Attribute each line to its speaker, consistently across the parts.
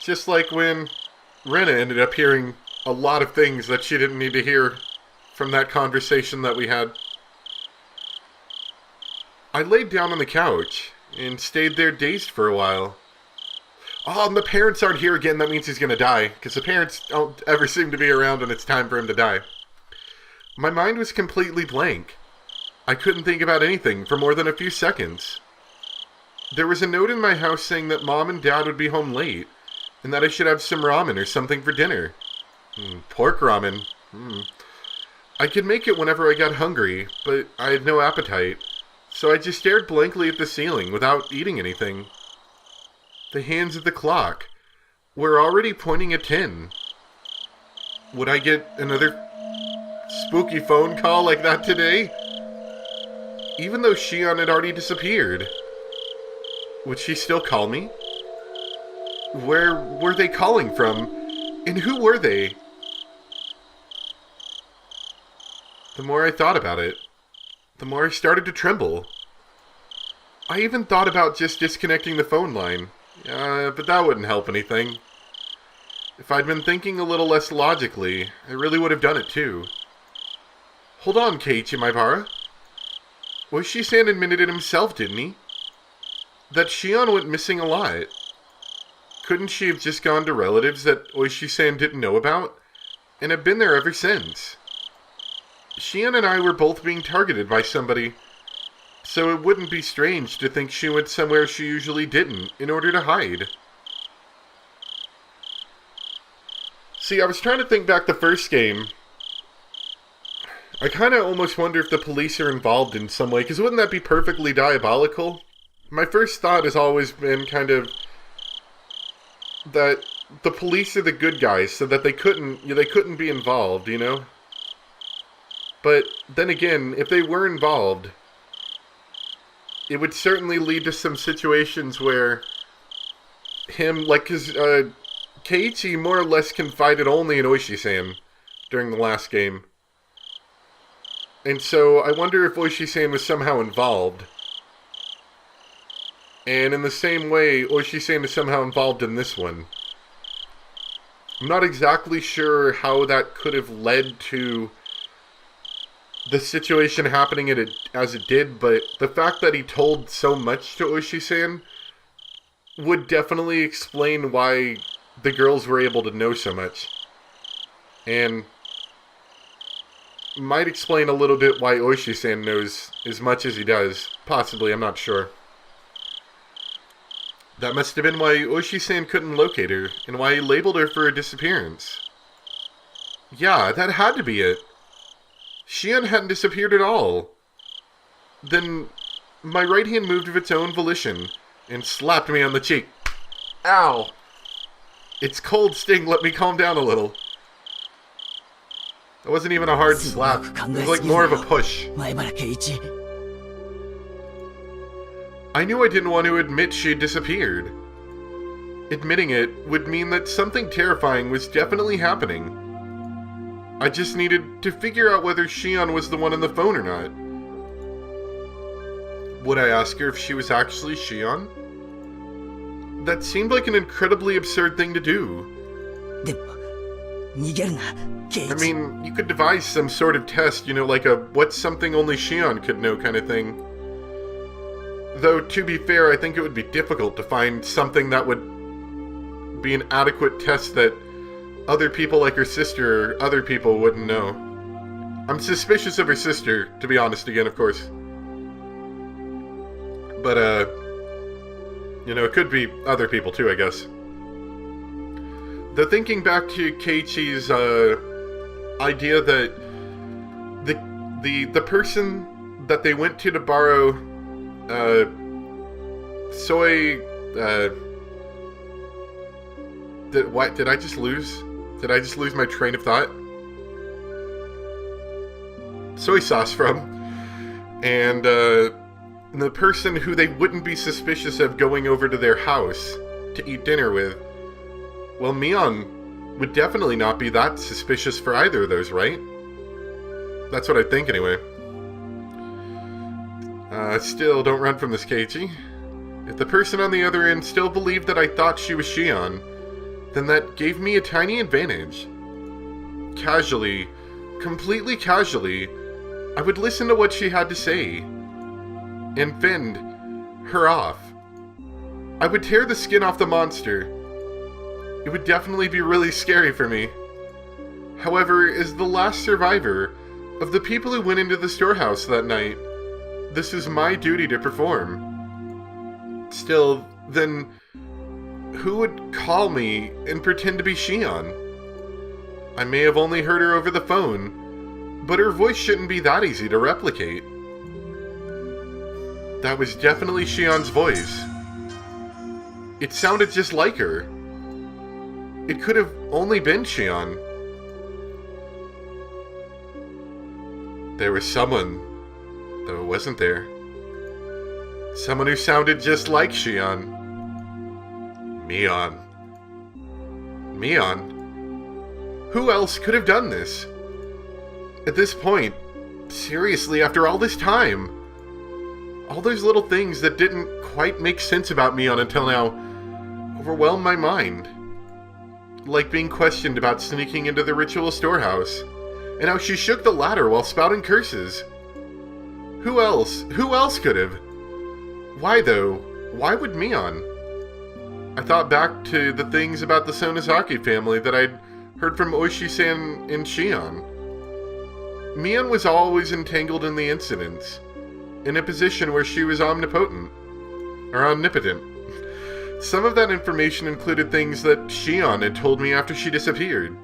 Speaker 1: Just like when Rena ended up hearing a lot of things that she didn't need to hear from that conversation that we had. I laid down on the couch and stayed there dazed for a while. Oh, and the parents aren't here again. That means he's going to die, because the parents don't ever seem to be around when it's time for him to die. My mind was completely blank. I couldn't think about anything for more than a few seconds. There was a note in my house saying that Mom and Dad would be home late, and that I should have some ramen or something for dinner. Pork ramen. I could make it whenever I got hungry, but I had no appetite, so I just stared blankly at the ceiling without eating anything. The hands of the clock were already pointing at 10. Would I get another spooky phone call like that today? Even though Shion had already disappeared. Would she still call me? Where were they calling from? And who were they? The more I thought about it, the more I started to tremble. I even thought about just disconnecting the phone line. But that wouldn't help anything. If I'd been thinking a little less logically, I really would have done it too. Hold on, Keiichi Maibara. Oishi-san admitted it himself, didn't he? That Shion went missing a lot. Couldn't she have just gone to relatives that Oishi-san didn't know about, and have been there ever since? Shion and I were both being targeted by somebody, so it wouldn't be strange to think she went somewhere she usually didn't, in order to hide. See, I was trying to think back the first game. I kind of almost wonder if the police are involved in some way, because wouldn't that be perfectly diabolical? My first thought has always been kind of that the police are the good guys, so that they couldn't be involved, you know? But then again, if they were involved, it would certainly lead to some situations where because Keiichi more or less confided only in Oishi-san during the last game. And so I wonder if Oishi-san was somehow involved. And in the same way, Oishi-san is somehow involved in this one. I'm not exactly sure how that could have led to the situation happening as it did, but the fact that he told so much to Oishi-san would definitely explain why the girls were able to know so much. And might explain a little bit why Oishi-san knows as much as he does. Possibly, I'm not sure. That must have been why Oishi-san couldn't locate her, and why he labeled her for her disappearance. Yeah, that had to be it. Shion hadn't disappeared at all. Then my right hand moved of its own volition and slapped me on the cheek. Ow! Its cold sting let me calm down a little. It wasn't even a hard slap. It was like more of a push. I knew I didn't want to admit she had disappeared. Admitting it would mean that something terrifying was definitely happening. I just needed to figure out whether Shion was the one on the phone or not. Would I ask her if she was actually Shion? That seemed like an incredibly absurd thing to do. I mean, you could devise some sort of test, like a what's something only Shion could know kind of thing. Though, to be fair, I think it would be difficult to find something that would be an adequate test that other people like her sister or other people wouldn't know. I'm suspicious of her sister, to be honest again, of course. But, it could be other people too, I guess. Though thinking back to Keiichi's, idea that the person that they went to borrow, did I just lose my train of thought? Soy sauce from. And, the person who they wouldn't be suspicious of going over to their house to eat dinner with, well, Mion would definitely not be that suspicious for either of those, right? That's what I think, anyway. Still, don't run from this, Keiichi. If the person on the other end still believed that I thought she was Shion, then that gave me a tiny advantage. Casually, completely casually, I would listen to what she had to say and fend her off. I would tear the skin off the monster. It would definitely be really scary for me. However, as the last survivor of the people who went into the storehouse that night, this is my duty to perform. Still, then, who would call me and pretend to be Shion? I may have only heard her over the phone, but her voice shouldn't be that easy to replicate. That was definitely Shion's voice. It sounded just like her. It could have only been Shion. There was someone, though, wasn't there? Someone who sounded just like Shion. Mion. Mion? Who else could have done this? At this point, seriously, after all this time, all those little things that didn't quite make sense about Mion until now overwhelmed my mind. Like being questioned about sneaking into the ritual storehouse, and how she shook the ladder while spouting curses. Who else could have? Why though? Why would Mion? I thought back to the things about the Sonozaki family that I'd heard from Oishi-san and Shion. Mion was always entangled in the incidents, in a position where she was omnipotent. Some of that information included things that Shion had told me after she disappeared.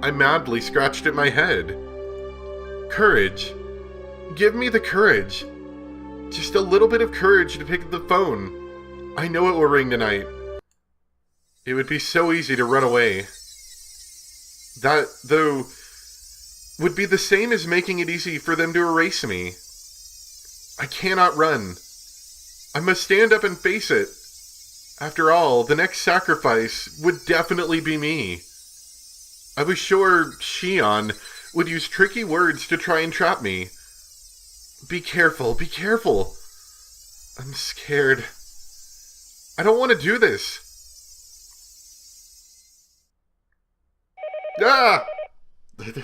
Speaker 1: I madly scratched at my head. Courage. Give me the courage. Just a little bit of courage to pick up the phone. I know it will ring tonight. It would be so easy to run away. That, though, would be the same as making it easy for them to erase me. I cannot run. I must stand up and face it. After all, the next sacrifice would definitely be me. I was sure Shion would use tricky words to try and trap me. Be careful, be careful. I'm scared. I don't want to do this. Ah!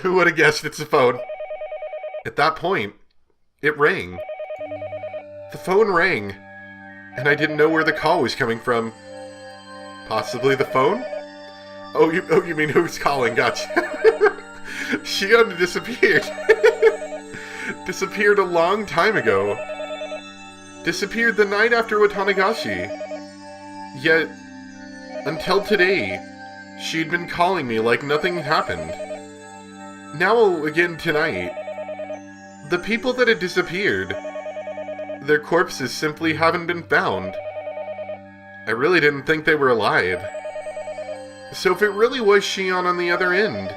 Speaker 1: Who would have guessed it's a phone? At that point, it rang. The phone rang, and I didn't know where the call was coming from. Possibly the phone? Oh, you mean who's calling? Gotcha. Shion disappeared. Disappeared a long time ago. Disappeared the night after Watanagashi. Yet, until today, she'd been calling me like nothing happened. Now, again tonight, the people that had disappeared, their corpses simply haven't been found. I really didn't think they were alive. So if it really was Shion on the other end,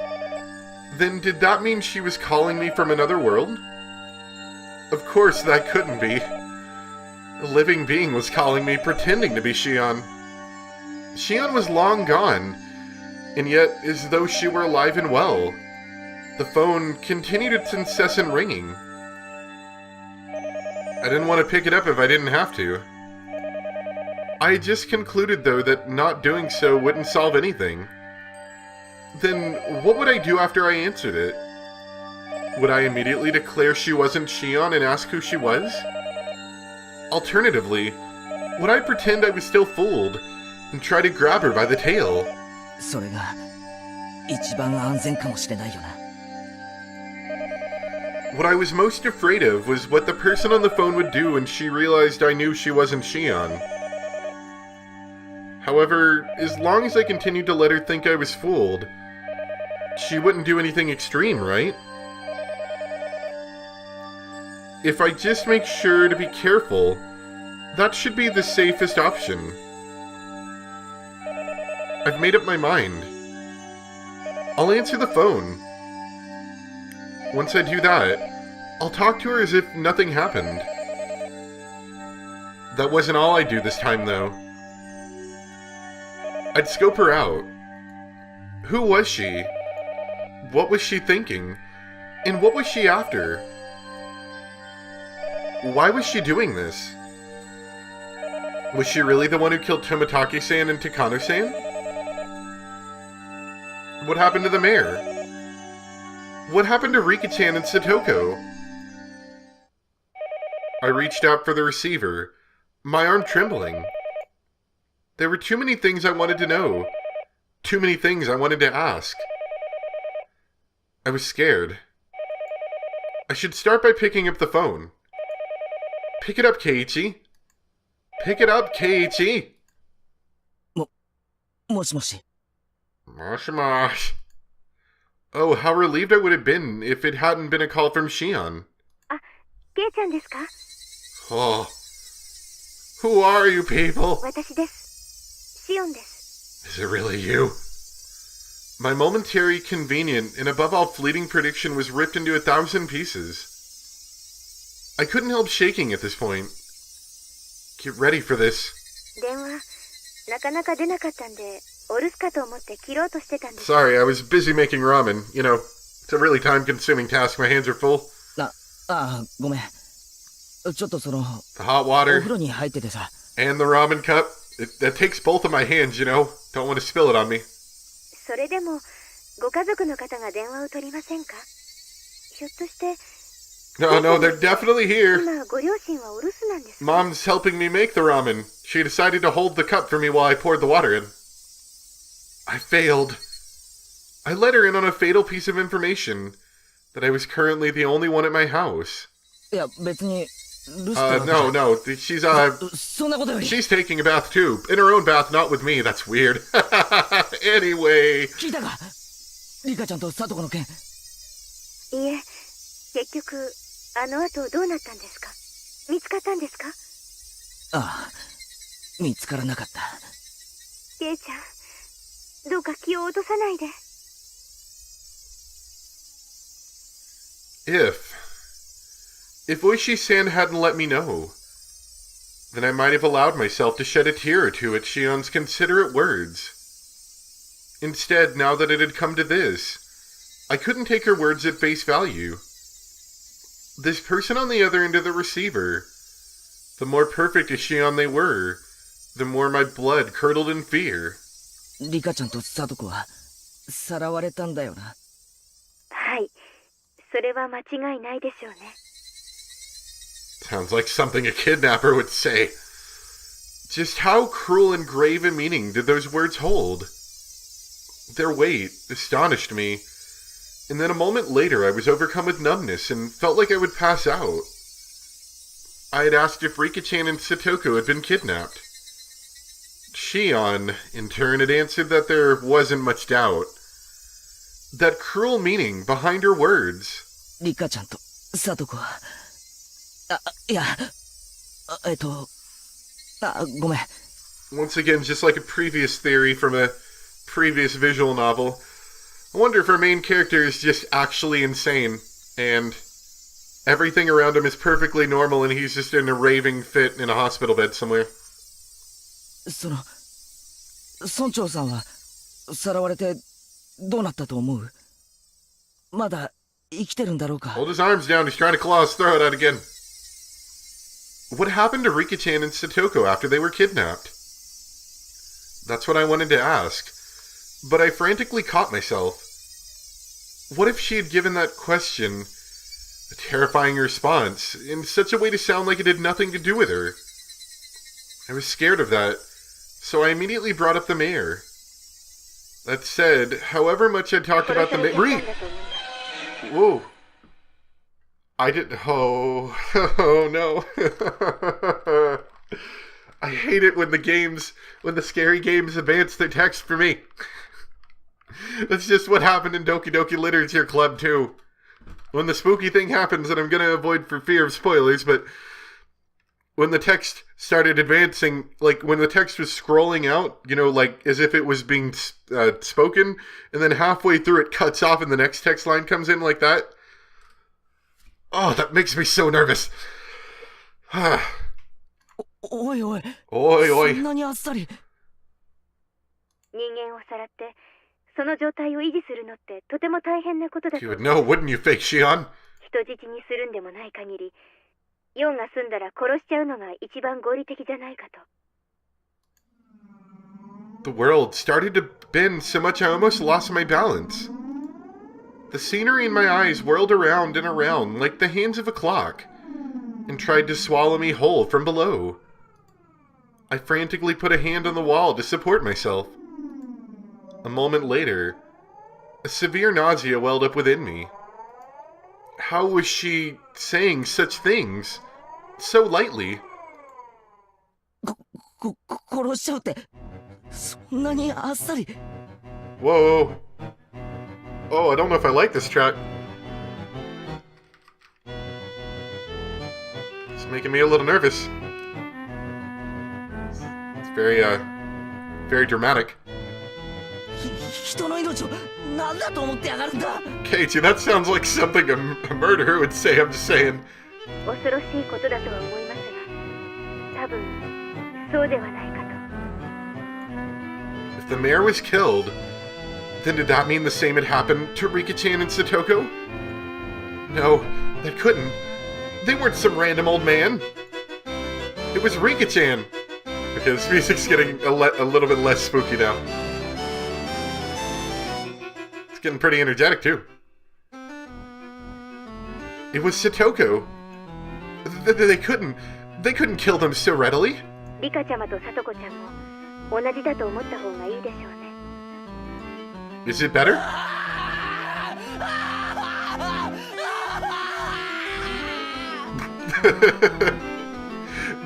Speaker 1: then did that mean she was calling me from another world? Of course that couldn't be. A living being was calling me, pretending to be Shion. Shion was long gone, and yet, as though she were alive and well, the phone continued its incessant ringing. I didn't want to pick it up if I didn't have to. I had just concluded, though, that not doing so wouldn't solve anything. Then, what would I do after I answered it? Would I immediately declare she wasn't Shion and ask who she was? Alternatively, would I pretend I was still fooled and try to grab her by the tail?
Speaker 2: それが一番安全かもしれないよな。
Speaker 1: What I was most afraid of was what the person on the phone would do when she realized I knew she wasn't Shion. However, as long as I continued to let her think I was fooled, she wouldn't do anything extreme, right? If I just make sure to be careful, that should be the safest option. I've made up my mind. I'll answer the phone. Once I do that, I'll talk to her as if nothing happened. That wasn't all I'd do this time, though. I'd scope her out. Who was she? What was she thinking? And what was she after? Why was she doing this? Was she really the one who killed Tomitake-san and Takano-san? What happened to the mayor? What happened to Rika-chan and Satoko? I reached out for the receiver, my arm trembling. There were too many things I wanted to know. Too many things I wanted to ask. I was scared. I should start by picking up the phone. Pick it up, Keiichi. Pick it up, Keiichi.
Speaker 2: もしもし。
Speaker 1: Mosh mosh. Oh, how relieved I would have been if it hadn't been a call from Shion.
Speaker 3: あ、ケイちゃんですか？
Speaker 1: Oh. Who are you people?
Speaker 3: 私です。シオンです。
Speaker 1: Is it really you? My momentary, convenient, and above all fleeting prediction was ripped into 1,000 pieces. I couldn't help shaking at this point. Get ready for this.
Speaker 3: 電話、なかなか出なかったんで、お留守かと思って切ろうとしてたんです。
Speaker 1: Sorry, I was busy making ramen. You know, it's a really time-consuming task. My hands are full.
Speaker 2: ごめん。ちょっとその、
Speaker 1: The hot
Speaker 2: お
Speaker 1: water
Speaker 2: 風呂に入っててさ。
Speaker 1: and the ramen cup. That takes both of my hands, you know. Don't want to spill it on me.
Speaker 3: それでも、ご家族の方が電話を取りませんか？ひょっとして、
Speaker 1: No, they're definitely here.
Speaker 3: 今ご両親はお留守なんですか？
Speaker 1: Mom's helping me make the ramen. She decided to hold the cup for me while I poured the water in. I failed. I let her in on a fatal piece of information. That I was currently the only one at my house.
Speaker 2: いや、別に、留守ってわけじゃ
Speaker 1: No. She's,
Speaker 2: そんなことより。
Speaker 1: she's taking a bath too. In her own bath, not with me. That's weird. Anyway.
Speaker 2: 聞いたか？リカちゃんとサトコの件。
Speaker 3: いえ、結局、あの後どうなったんですか？見つかったんですか？
Speaker 2: ああ、見つからなかった。
Speaker 3: ケイちゃん、どうか気を落とさないで。
Speaker 1: If Oishi-san hadn't let me know, then I might have allowed myself to shed a tear or two at Shion's considerate words. Instead, now that it had come to this, I couldn't take her words at face value. This person on the other end of the receiver, the more perfect as Shion they were, the more my blood curdled in fear.
Speaker 2: リカちゃんとサトコは、さらわれたんだよな。
Speaker 3: はい、それは間違いないでしょうね。
Speaker 1: Sounds like something a kidnapper would say. Just how cruel and grave a meaning did those words hold? Their weight astonished me, and then a moment later I was overcome with numbness and felt like I would pass out. I had asked if Rika-chan and Satoko had been kidnapped. Shion, in turn, had answered that there wasn't much doubt. That cruel meaning behind her words.
Speaker 2: リカちゃんとサトコは、いや、ごめん。
Speaker 1: Once again, just like a previous theory from a previous visual novel, I wonder if our main character is just actually insane, and everything around him is perfectly normal and he's just in a raving fit in a hospital bed somewhere.
Speaker 2: その、村長さんは、さらわれて、どうなったと思う？まだ、生きてるんだろうか？
Speaker 1: Hold his arms down, he's trying to claw his throat out again. What happened to Rika-chan and Satoko after they were kidnapped? That's what I wanted to ask, but I frantically caught myself. What if she had given that question, a terrifying response, in such a way to sound like it had nothing to do with her? I was scared of that, so I immediately brought up the mayor. That said, however much I talked about the mayor... Whoa. I didn't... Oh no. I hate it when the scary games advance their text for me. That's just what happened in Doki Doki Literature Club, too. When the spooky thing happens, and I'm going to avoid for fear of spoilers, but when the text started advancing, like when the text was scrolling out, you know, like as if it was being spoken, and then halfway through it cuts off and the next text line comes in like that. Oh, that makes me so nervous.
Speaker 2: おいおい。
Speaker 1: おいおい。
Speaker 2: そんなにあっさり。
Speaker 3: 人間をさらって、その状態を維持するのってとても大変なことだと。
Speaker 1: You would know, wouldn't you, fake Shion?
Speaker 3: 人質にするんでもない限り、ヨンが済んだら殺しちゃうのが一番合理的じゃないかと。
Speaker 1: The world started to bend so much I almost lost my balance. The scenery in my eyes whirled around and around like the hands of a clock and tried to swallow me whole from below. I frantically put a hand on the wall to support myself. A moment later, a severe nausea welled up within me. How was she saying such things so lightly?
Speaker 2: 殺しちゃうってそんなにあっさり。
Speaker 1: Whoa. Oh, I don't know if I like this track. It's making me a little nervous. It's very dramatic.
Speaker 2: 人の命を何だと思ってやがるんだ。
Speaker 1: Katie, that sounds like something a murderer would say. I'm just saying.
Speaker 3: 恐ろしいことだとは思いますが、多分そうではないかと。
Speaker 1: If the mayor was killed, then did that mean the same had happened to Rika-chan and Satoko? No, that couldn't. They weren't some random old man. It was Rika-chan. Okay, this music's getting a little bit less spooky now. It's getting pretty energetic too. It was Satoko. They couldn't kill them so readily.
Speaker 3: リカちゃまとサトコちゃんも同じだと思った方がいいでしょうね。
Speaker 1: Is it better?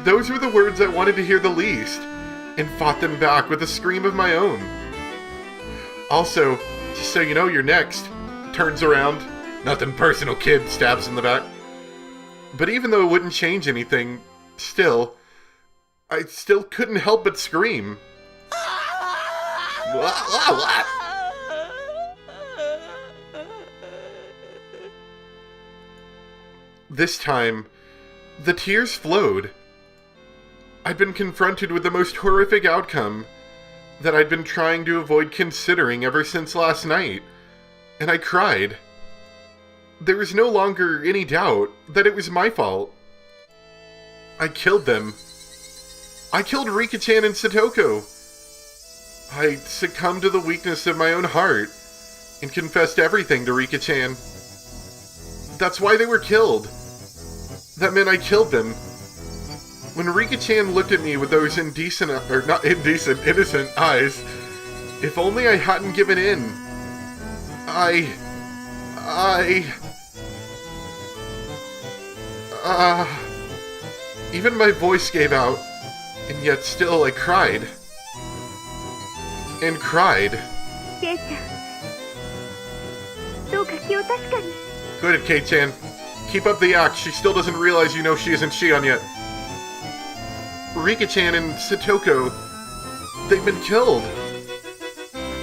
Speaker 1: Those were the words I wanted to hear the least, and fought them back with a scream of my own. Also, just so you know, you're next. Turns around. Nothing personal, kid. Stabs in the back. But even though it wouldn't change anything, I still couldn't help but scream. This time, the tears flowed. I'd been confronted with the most horrific outcome that I'd been trying to avoid considering ever since last night, and I cried. There was no longer any doubt that it was my fault. I killed them. I killed Rika-chan and Satoko. I succumbed to the weakness of my own heart and confessed everything to Rika-chan. That's why they were killed. That meant I killed them. When Rika-chan looked at me with those innocent eyes, if only I hadn't given in. Even my voice gave out, and yet still I cried. And cried.
Speaker 3: ケイちゃん、どうか気を確かに。
Speaker 1: Good, Kei-chan. Keep up the act. She still doesn't realize you know she isn't Shion yet. Rika-chan and Satoko, they've been killed.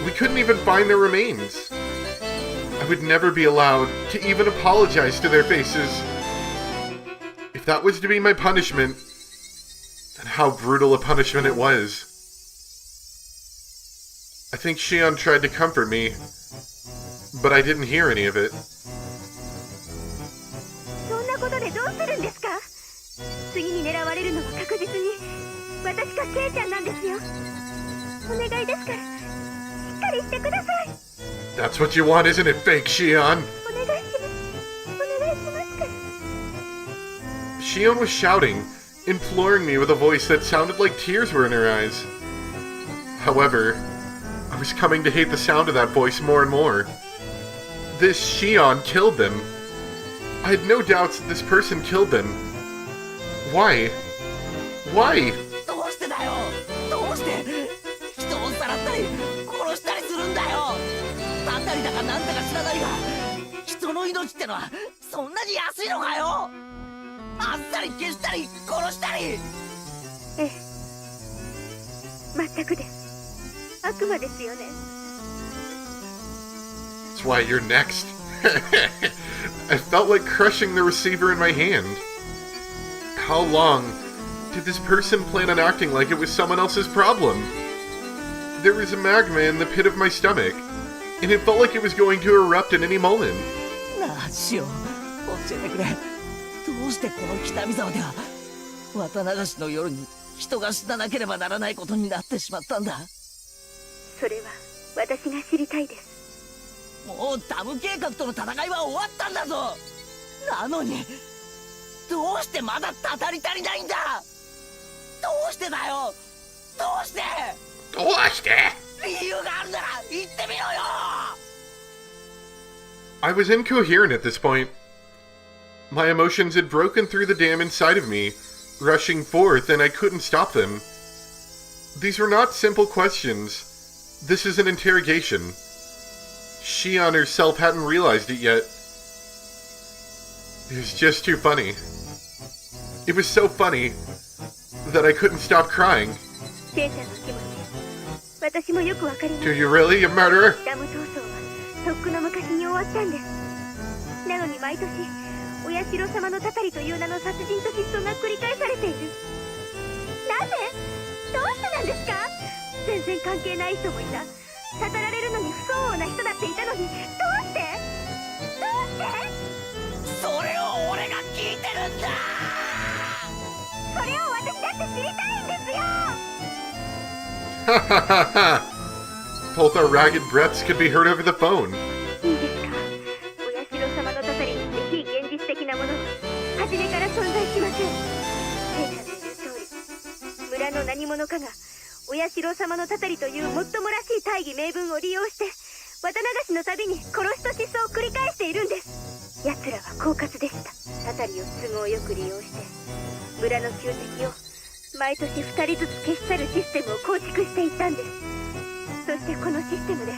Speaker 1: We couldn't even find their remains. I would never be allowed to even apologize to their faces. If that was to be my punishment, then how brutal a punishment it was. I think Shion tried to comfort me, but I didn't hear any of it.
Speaker 3: そんなことでどうするんですか？次に狙われるのは確実に私かケイちゃんなんですよ。お願いですから、しっかりしてください。
Speaker 1: That's what you want, isn't it, fake Shion?
Speaker 3: お願いします。お願いしますから。
Speaker 1: Shion was shouting, imploring me with a voice that sounded like tears were in her eyes. However, I was coming to hate the sound of that voice more and more. This Shion killed them. I had no doubts that this person killed them. Why? Why?
Speaker 2: どうしてだよ。どうして人をさらったり殺したりするんだよ。たたりだかなんだか知らないが、人の命ってのはそんなに安いのかよ。あっさり消したり殺したり。
Speaker 3: ええ、全くです。悪魔ですよね。
Speaker 1: That's why you're next. I felt like crushing the receiver in my hand. How long did this person plan on acting like it was someone else's problem? There was a magma in the pit of my stomach, and it felt like it was going to erupt at any moment.
Speaker 2: なあ、シオン、教えてくれ。どうしてこの北見沢では綿流しの夜に人が死ななければならないことになってしまったんだ。
Speaker 3: それは私が知りたいです。
Speaker 2: もうダム計画との戦いは終わったんだぞ。なのにどうしてまだたたり足りないんだ。どうしてだよ。どうして。
Speaker 1: どうして
Speaker 2: 理由があるなら言ってみろよ。
Speaker 1: I was incoherent at this point. My emotions had broken through the dam inside of me, rushing forth, and I couldn't stop them. These were not simple questions. This is an interrogation. Shion herself hadn't realized it yet. It was just too funny. It was so funny that I couldn't stop crying.
Speaker 3: ケイちゃんの気持ち、私もよくわかります。
Speaker 1: Do you really, you murderer?
Speaker 3: ダム闘争はとっくの昔に終わったんです。なのに毎年お社様のたたりという名の殺人と失踪が繰り返されている。なぜ？どうしてなんですか？全然関係ない人もいた。たたられるのに不相応な人だっていたのに、どうして？どうして？
Speaker 2: それを俺が聞いてるんだ。
Speaker 3: それを私だって知りたいんですよ。
Speaker 1: Ha ha ha ha! Both our ragged breaths could be heard over the phone.
Speaker 3: いいですか？お社様のたたりなんて非現実的なものは初めから存在しません。ケイちゃんの言う通り、村の何者かがお社様のたたりというもっともらしい大義名分を利用して綿流しのたびに殺しと失踪を繰り返しているんです。奴らは狡猾でした。たたりを都合よく利用して村の旧敵を毎年2人ずつ消し去るシステムを構築していったんです。そしてこのシステムで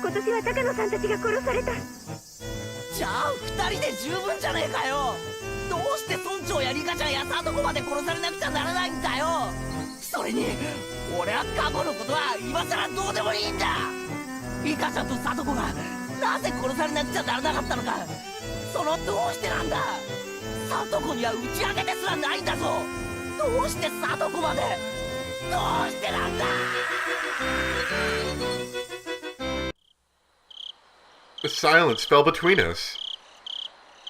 Speaker 3: 今年は高野さんたちが殺された。
Speaker 2: じゃあ2人で十分じゃねえかよ。どうして村長やリカちゃんやサトコまで殺されなくちゃならないんだよ。それに俺は過去のことは今さらどうでもいいんだ。リカちゃんとサトコがなぜ殺されなくちゃならなかったのか、そのどうしてなんだ。サトコには打ち上げですらないんだぞ。どうしてサトコまで。どうしてなんだ。
Speaker 1: The silence fell between us.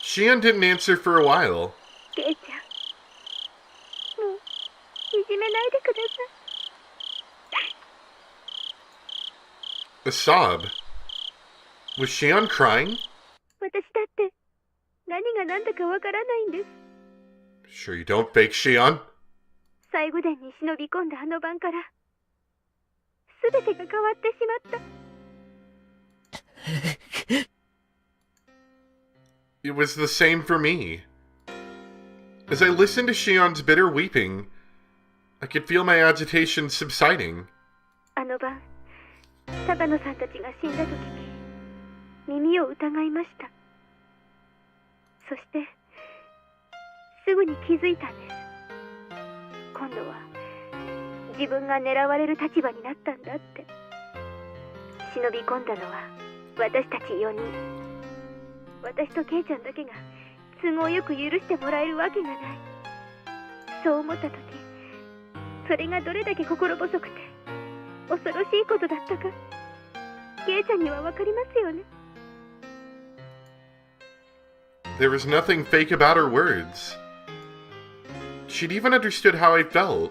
Speaker 1: Shion didn't answer for a while.
Speaker 3: ケイちゃん、もういじめないでください。
Speaker 1: A sob. Was Shion crying?
Speaker 3: 私だって何が何だかわからないんです。
Speaker 1: Sure you don't, fake Shion?
Speaker 3: 最後殿に忍び込んだあの晩から全てが変わってしまった。
Speaker 1: It was the same for me. As I listened to Shion's bitter weeping, I could feel my agitation subsiding.
Speaker 3: あの晩、高野さんたちが死んだと聞き、耳を疑いました。そしてすぐに気づいたんです。今度は自分が狙われる立場になったんだって。忍び込んだのは私たち4人。私とケイちゃんだけが都合よく許してもらえるわけがない。そう思った時、それがどれだけ心細くて恐ろしいことだったか、ケイちゃんにはわかりますよね。
Speaker 1: There was nothing fake about her words. She'd even understood how I felt.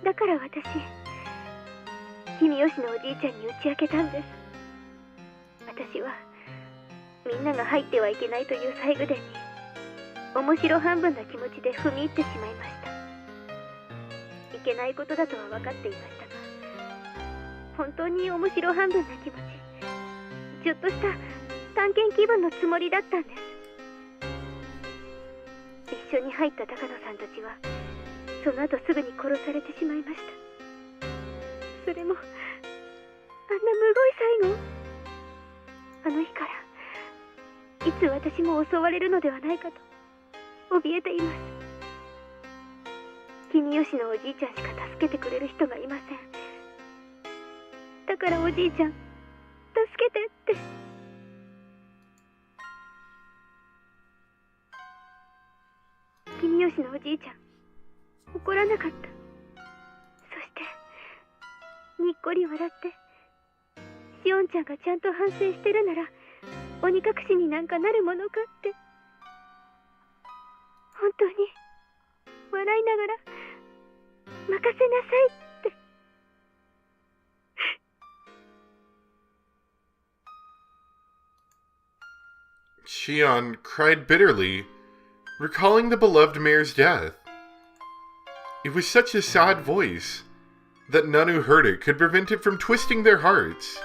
Speaker 3: だから私、君吉のおじいちゃんに打ち明けたんです。私はみんなが入ってはいけないという最後殿に面白半分な気持ちで踏み入ってしまいました。いけないことだとは分かっていましたが、本当に面白半分な気持ち、ちょっとした探検気分のつもりだったんです。一緒に入った高野さんたちはその後すぐに殺されてしまいました。それもあんなむごい最後。あの日からいつ私も襲われるのではないかと怯えています。君吉のおじいちゃんしか助けてくれる人がいません。だからおじいちゃん、助けてって。君吉のおじいちゃん、怒らなかった。そしてにっこり笑って、しおんちゃんがちゃんと反省してるなら鬼隠しになんかなるものかって。本当に笑いながら任せなさいって。
Speaker 1: Shion cried bitterly, recalling the beloved mare's death. It was such a sad voice that none who heard it could prevent it from twisting their hearts.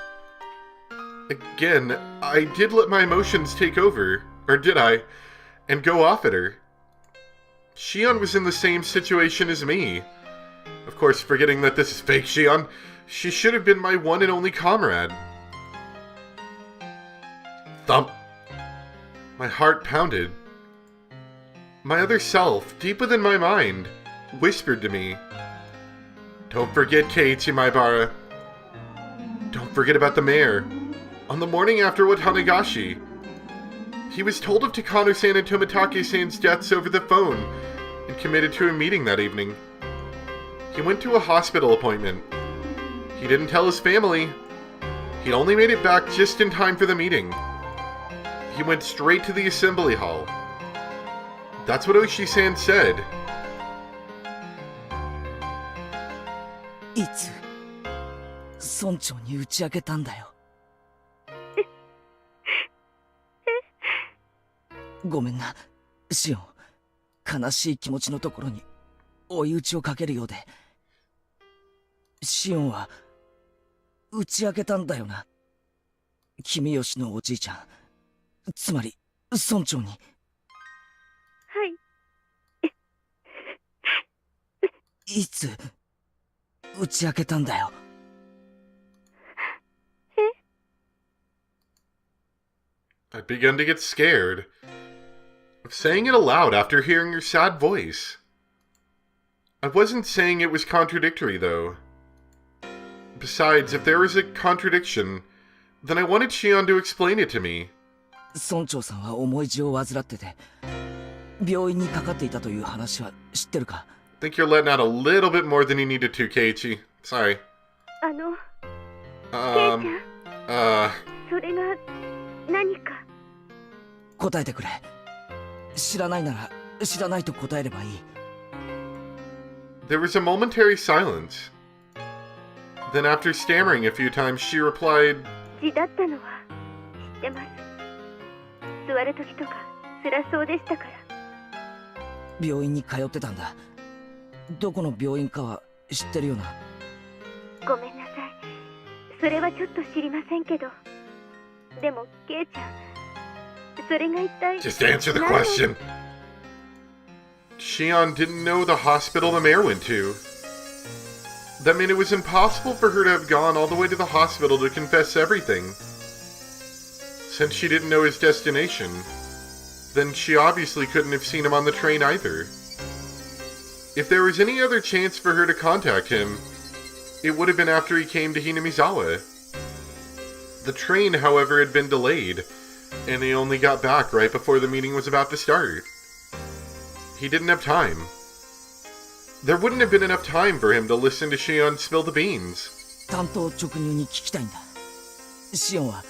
Speaker 1: Again, I did let my emotions take over, or did I, and go off at her. Shion was in the same situation as me. Of course, forgetting that this is fake Shion, she should have been my one and only comrade. Thump. My heart pounded. My other self, deep within my mind, whispered to me, "Don't forget Keiichi Maibara. Don't forget about the mayor. On the morning after what Higurashi, he was told of Takano-san and Tomitake-san's deaths over the phone and committed to a meeting that evening. He went to a hospital appointment. He didn't tell his family. He'd only made it back just in time for the meeting. He went straight to the assembly hall. That's what Oshi-san said."
Speaker 2: いつ村長に打ち明けたんだよ。ごめんな、シオン。悲しい気持ちのところに追い打ちをかけるようで。シオンは打ち明けたんだよな。君吉のおじいちゃん、つまり村長に。
Speaker 3: はい。
Speaker 2: いつ打ち明けたんだよ。
Speaker 1: I began to get scared of saying it aloud after hearing her sad voice. I wasn't saying it was contradictory, though. Besides, if there was a contradiction, then I wanted Shion to explain it to me.
Speaker 2: 村長さんは重い痔を患ってて、病院にかかっていたという話は知ってるか？
Speaker 1: Think you're letting out a little bit more than you needed to, Keiichi. Sorry.
Speaker 3: ケイちゃん、それが何か。
Speaker 2: 答えてくれ。知らないなら知らないと答えればいい。
Speaker 1: There was a momentary silence. Then after stammering a few times, she replied,
Speaker 3: 痔だったのは知ってます。座る時とか辛そうでしたから。
Speaker 2: 病院に通ってたんだ。どこの病院かは知ってるよな。
Speaker 3: ごめんなさい。それはちょっと知りませんけど。でもケイちゃん、それが一体。
Speaker 1: Just answer the question. Shion didn't know the hospital the mayor went to. That meant it was impossible for her to have gone all the way to the hospital to confess everything. Since she didn't know his destination, then she obviously couldn't have seen him on the train either. If there was any other chance for her to contact him, it would have been after he came to Hinamizawa. The train, however, had been delayed, and he only got back right before the meeting was about to start. He didn't have time. There wouldn't have been enough time for him to listen to Shion spill the beans.
Speaker 2: 単刀直入に聞きたいんだ。シオンは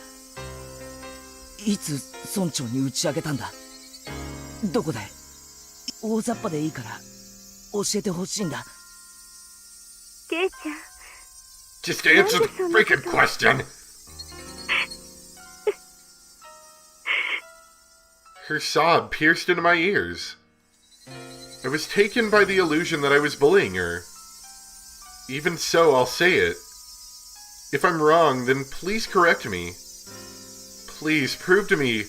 Speaker 2: いつ村長に打ち明けたんだ？どこで？大雑把でいいから教えてほしいんだ。
Speaker 3: ケイちゃん。
Speaker 1: Just answer the freaking question! Her sob pierced into my ears. I was taken by the illusion that I was bullying her. Even so, I'll say it. If I'm wrong, then please correct me. Please prove to me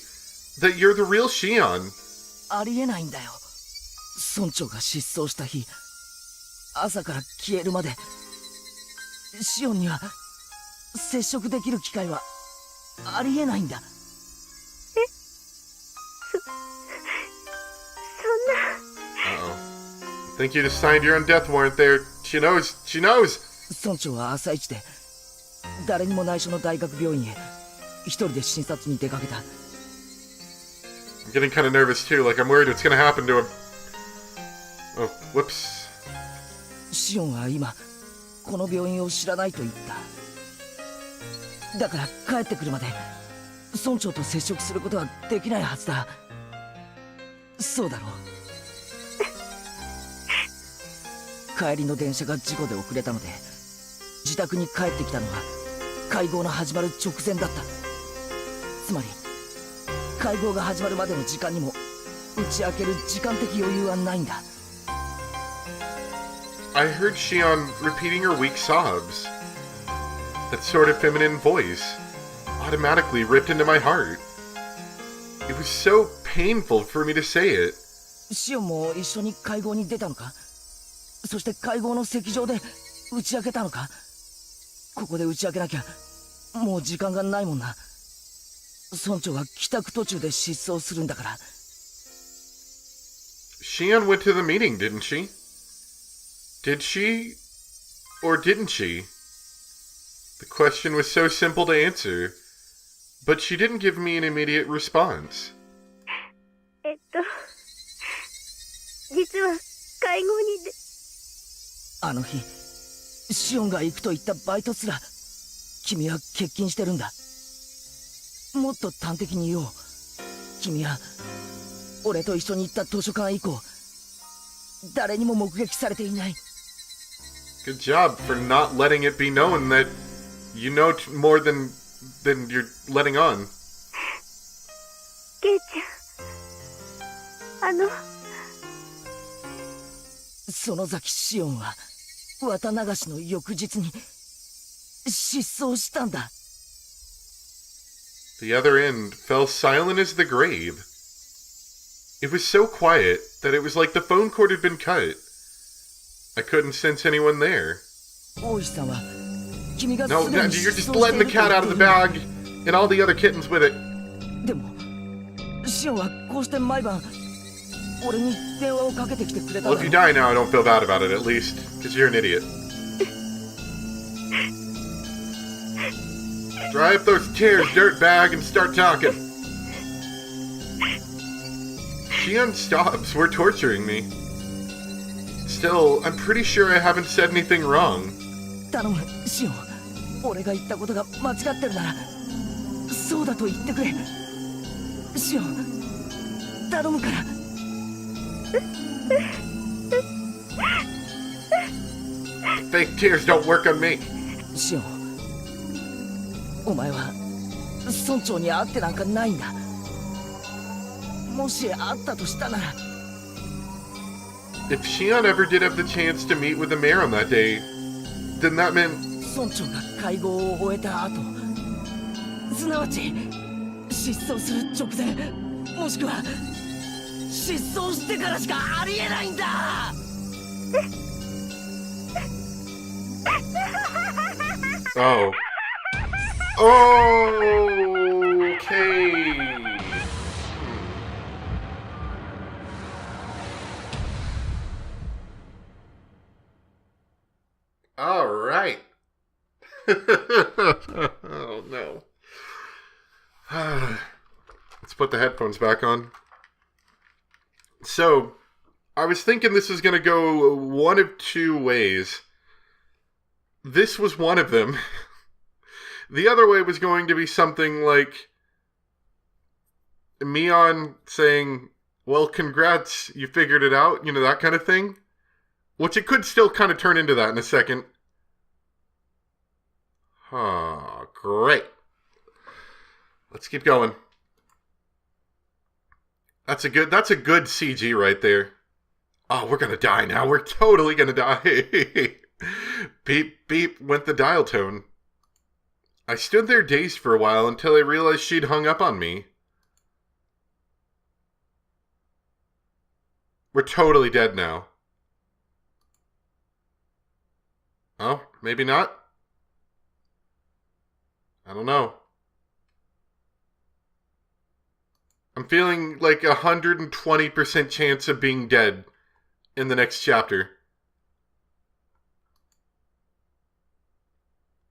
Speaker 1: that you're the real Shion.
Speaker 2: ありえないんだよ。村長が失踪した日、朝から消えるまで、シオンには接触できる機会はありえないんだ。
Speaker 1: Uh-oh. Think you just signed your own death warrant there. She knows. She knows.
Speaker 2: 村長は朝一で誰にも内緒の大学病院へ一人で診察に出かけた。
Speaker 1: I'm getting kind of nervous too, like I'm worried what's gonna happen to him. Oh, whoops.
Speaker 2: シオンは今この病院を知らないと言った。だから帰ってくるまで村長と接触することはできないはずだ。そうだろう。帰りの電車が事故で遅れたので自宅に帰ってきたのは会合の始まる直前だった。つまり会合が始まるまでの時間にも打ち明ける時間的余裕はないんだ。
Speaker 1: I heard Shion repeating her weak sobs. That sort of feminine voice automatically ripped into my heart. It was so painful for me to say it.
Speaker 2: シオンも一緒に会合に出たのか？そして会合の席上で打ち明けたのか？ここで打ち明けなきゃもう時間がないもんな。村長は帰宅途中で失踪するんだから。
Speaker 1: Shion went to the meeting, didn't she? Did she? Or didn't she? The question was so simple to answer, but she didn't give me an immediate response.
Speaker 3: 実は会合にで。
Speaker 2: あの日シオンが行くと言ったバイトすら君は欠勤してるんだ。もっと端的に言おう。君は俺と一緒に行った図書館以降誰にも目撃されていない。
Speaker 1: Good job for not letting it be known that you know more than you're letting on.
Speaker 3: ケイちゃん、
Speaker 2: 園崎シオンは綿流しの翌日に失踪したんだ。
Speaker 1: The other end fell silent as the grave. It was so quiet that it was like the phone cord had been cut. I couldn't sense anyone there.
Speaker 2: 大石さんは君が
Speaker 1: No,
Speaker 2: すでに
Speaker 1: you're
Speaker 2: 失
Speaker 1: just
Speaker 2: 踪して
Speaker 1: letting
Speaker 2: い
Speaker 1: the
Speaker 2: ると
Speaker 1: cat
Speaker 2: 言
Speaker 1: out
Speaker 2: っ
Speaker 1: of
Speaker 2: て
Speaker 1: the
Speaker 2: いる。
Speaker 1: bag and all the other kittens with it.
Speaker 2: でもシオンはこうして毎晩俺に電話をかけてきてくれた
Speaker 1: Well,
Speaker 2: ん
Speaker 1: if
Speaker 2: だ
Speaker 1: you
Speaker 2: ろ。
Speaker 1: die now, I don't feel bad about it, at least, because you're an idiot. Dry up those tears, dirtbag, and start talking. Shion stops. We're torturing me. Still, I'm pretty sure I haven't said anything wrong.
Speaker 2: 頼むシオン、俺が言ったことが間違ってるならそうだと言ってくれ。シオン頼むから。
Speaker 1: Fake tears don't work on me.
Speaker 2: シオン、お前は村長に会ってなんかないんだ。もし会ったとしたなら。
Speaker 1: If Shion ever did have the chance to meet with the mayor on that day, then that meant
Speaker 2: 村長が会合を終えた後、すなわち失踪する直前、もしくは失踪してからしかありえないんだ。
Speaker 1: oh. Okay. All right. Oh no. Let's put the headphones back on. So, I was thinking this is going to go one of two ways. This was one of them. The other way was going to be something like Mion saying, well, congrats, you figured it out, you know, that kind of thing. Which it could still kind of turn into that in a second. Oh, great. Let's keep going. That's a good CG right there. Oh, we're gonna die now. We're totally gonna die. Beep, beep, went the dial tone. I stood there dazed for a while until I realized she'd hung up on me. We're totally dead now. Oh, maybe not. I don't know. I'm feeling like 120% chance of being dead in the next chapter.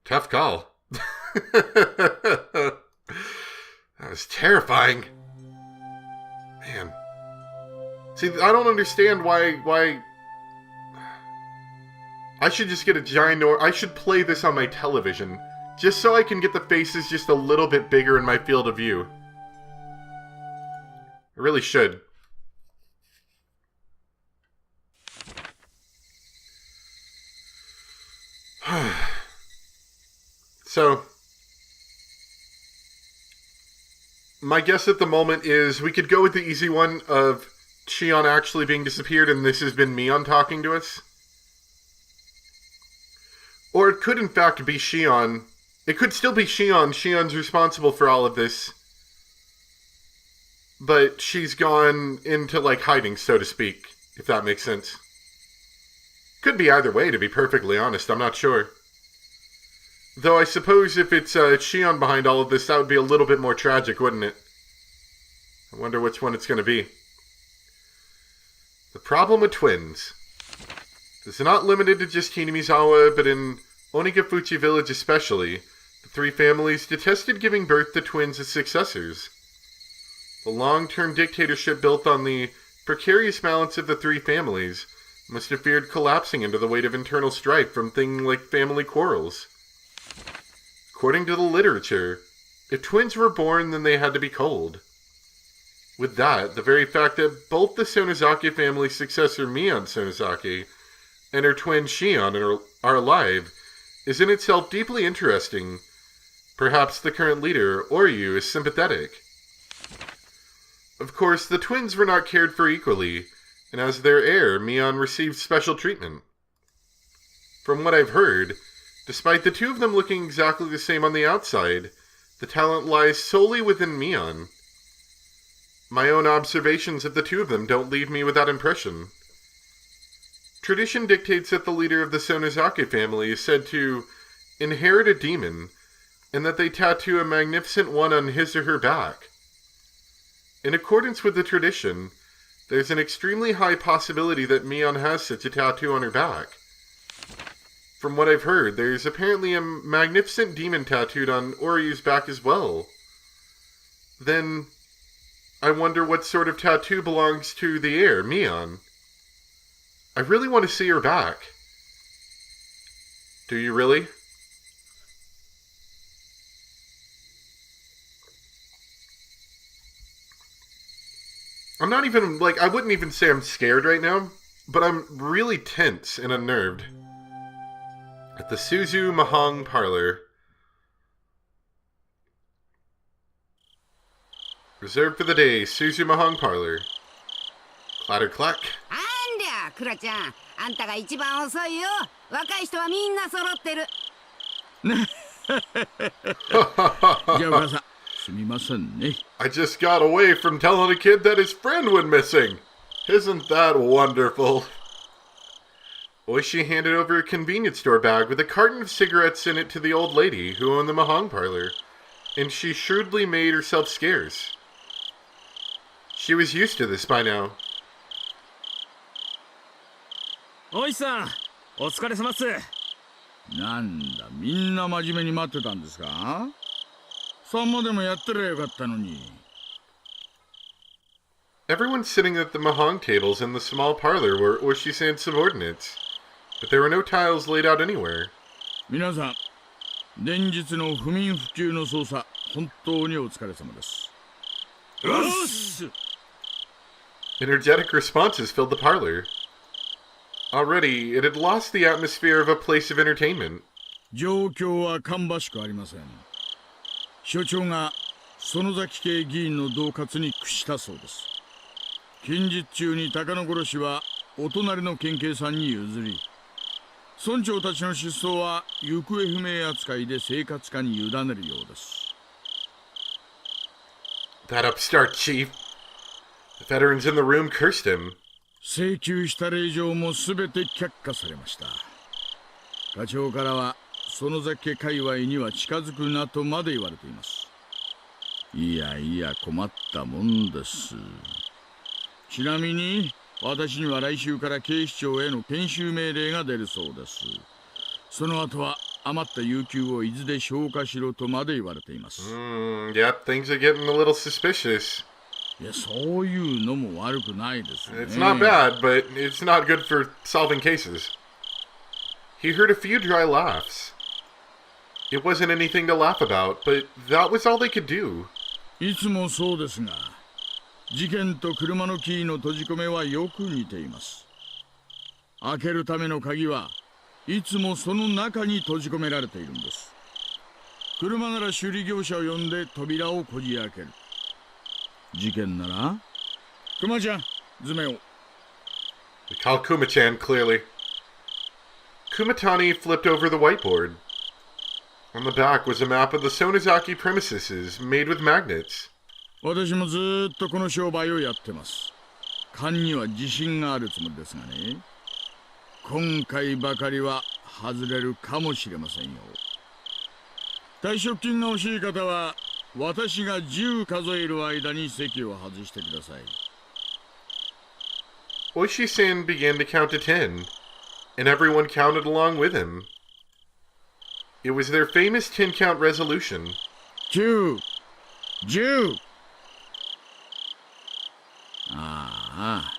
Speaker 1: Tough call. That was terrifying. Man. See, I don't understand why... I should just get a giant... I should play this on my television, just so I can get the faces just a little bit bigger in my field of view. I really should. So, My guess at the moment is we could go with the easy one of Shion actually being disappeared and this has been Mion talking to us. Or it could in fact be Shion. It could still be Shion. Shion's responsible for all of this. But she's gone into, like, hiding, so to speak, if that makes sense. Could be either way, to be perfectly honest. I'm not sure. Though I suppose if it's Shion behind all of this, that would be a little bit more tragic, wouldn't it? I wonder which one it's going to be. The problem with twins. This is not limited to just Hinamizawa, but in Onigafuchi village especially, the three families detested giving birth to twins as successors. The long-term dictatorship built on the precarious balance of the three families must have feared collapsing under the weight of internal strife from things like family quarrels. According to the literature, if twins were born, then they had to be cold. With that, the very fact that both the Sonozaki family's successor Mion Sonozaki and her twin Shion are alive is in itself deeply interesting. Perhaps the current leader, Oryu, is sympathetic. Of course, the twins were not cared for equally, and as their heir, Mion received special treatment. From what I've heard, despite the two of them looking exactly the same on the outside, the talent lies solely within Mion. My own observations of the two of them don't leave me with that impression. Tradition dictates that the leader of the Sonozaki family is said to inherit a demon, and that they tattoo a magnificent one on his or her back. In accordance with the tradition, there's an extremely high possibility that Mion has such a tattoo on her back. From what I've heard, there's apparently a magnificent demon tattooed on Oryu's back as well. Then, I wonder what sort of tattoo belongs to the heir, Mion. I really want to see her back. Do you really? I'm not even, I wouldn't even say I'm scared right now, but I'm really tense and unnerved. At the Suzu Mahang Parlor. Reserved for the day, Suzu Mahang Parlor. Clatter clack.
Speaker 4: あんりゃ、クラちゃん、あんたが一番遅いよ。若い人はみんな揃ってる。
Speaker 5: じゃあお母さん、すみませんね。
Speaker 1: I just got away from telling a kid that his friend went missing. Isn't that wonderful? Oishi handed over a convenience store bag with a carton of cigarettes in it to the old lady who owned the Mahang Parlor, and she shrewdly made herself scarce. She was used to this by now.
Speaker 6: おいさん、お疲れ様っす。
Speaker 5: なんだ、みんな真面目に待ってたんですか？さんまでもやってりゃよかったのに。
Speaker 1: Everyone sitting at the Mahang tables in the small parlor were Oishi-san's subordinates, but there were no tiles laid out anywhere.
Speaker 5: 皆さん、連日の不眠不休の捜査、本当にお疲れ様です。
Speaker 6: よっし！
Speaker 1: Energetic responses filled the parlor. Already, it had lost the atmosphere of a place of entertainment.
Speaker 5: 状況は芳しくありません。所長が園崎系議員の恫喝に屈したそうです。近日中に高野殺しはお隣の県警さんに譲り、村長たちの失踪は行方不明扱いで生活課に委ねるようです。
Speaker 1: That upstart chief. The veterans in the room cursed him.
Speaker 5: 請求した令状もすべて却下されました。課長からは園崎家界隈には近づくなとまで言われています。いやいや困ったもんです。ちなみに私には来週から警視庁への研修命令が出るそうです。その後は余った有給を伊豆で消化しろとまで言われています。
Speaker 1: Yep, things are getting a little suspicious.
Speaker 5: いや、そういうのも悪くないですね。
Speaker 1: It's not bad, but it's not good for solving cases. He heard a few dry laughs. It wasn't anything to laugh about, but that was all they could do.
Speaker 5: いつもそうですが、事件と車のキーの閉じ込めはよく似ています。開けるための鍵はいつもその中に閉じ込められているんです。車なら修理業者を呼んで扉をこじ開ける。事件ならクマちゃん、図面を。
Speaker 1: We call Kuma-chan, clearly. Kumatani flipped over the whiteboard. On the back was a map of the Sonozaki premises made with magnets.
Speaker 5: 私もずーっとこの商売をやってます。勘には自信があるつもりですがね。今回ばかりは外れるかもしれませんよ。退職金が欲しい方は私が10数える間に席を外してください。
Speaker 1: Oishi-san began to count to 10, and everyone counted along with him. It was their famous 10-count resolution.
Speaker 5: 9、10。ああ、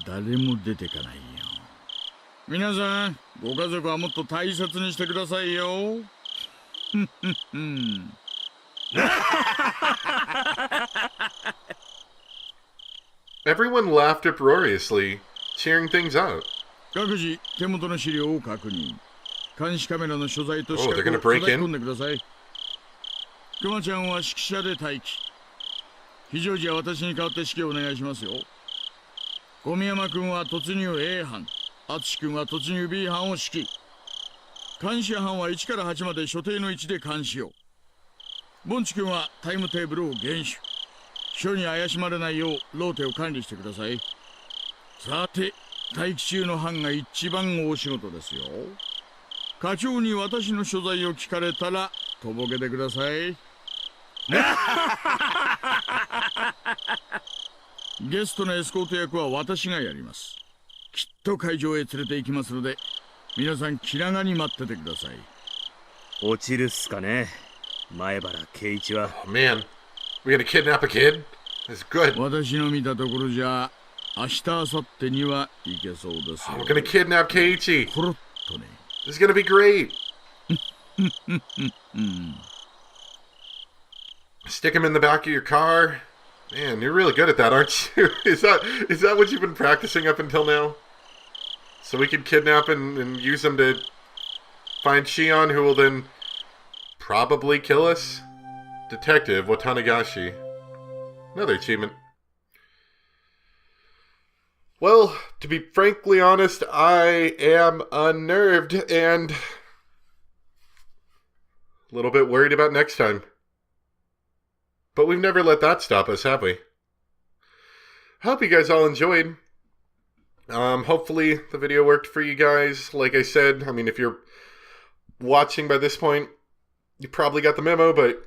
Speaker 5: 誰も出てかないよ。皆さん、ご家族はもっと大切にしてくださいよ。
Speaker 1: Everyone laughed uproariously, cheering things up.
Speaker 5: 各自手元の資料を確認。監視カメラの所在と資
Speaker 1: Oh, they're
Speaker 5: 格
Speaker 1: gonna
Speaker 5: を
Speaker 1: break
Speaker 5: 叩き
Speaker 1: in?
Speaker 5: 込んでください。クマちゃんは指揮者で待機。非常時は私に代わって指揮をお願いしますよ。小宮山君は突入 A 班、淳君は突入 B 班を指揮。監視班は1から8まで所定の位置で監視を。ボンチ君はタイムテーブルを厳守。書に怪しまれないようローテを管理してください。さて、待機中の班が一番大仕事ですよ。課長に私の所在を聞かれたらとぼけてください。ゲストのエスコート役は私がやります。きっと会場へ連れて行きますので、皆さん気長に待っててください。
Speaker 6: 落ちるっすかね、前原圭一は。
Speaker 1: Oh man, we're gonna kidnap a kid? That's good.
Speaker 5: 私の見たところじゃ、明日明後日には行けそうですよ。
Speaker 1: Oh, we're gonna kidnap Keiichi.
Speaker 5: コロッとね。
Speaker 1: This is gonna be great. Stick him in the back of your car. Man, you're really good at that, aren't you? Is that what you've been practicing up until now? So we can kidnap and use them to find Shion, who will then probably kill us? Detective Watanagashi. Another achievement. Well, to be frankly honest, I am unnerved and a little bit worried about next time. But we've never let that stop us, have we? I hope you guys all enjoyed. Hopefully the video worked for you guys. Like I said, I mean, if you're watching by this point, you probably got the memo, but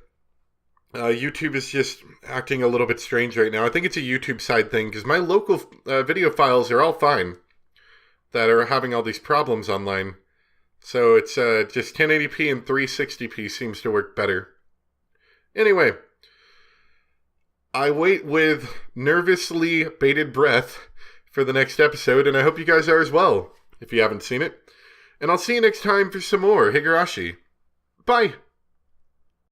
Speaker 1: YouTube is just acting a little bit strange right now. I think it's a YouTube side thing, because my local video files are all fine that are having all these problems online. So it's just 1080p and 360p seems to work better. Anyway, I wait with nervously bated breath for the next episode, and I hope you guys are as well, if you haven't seen it. And I'll see you next time for some more Higurashi. Bye!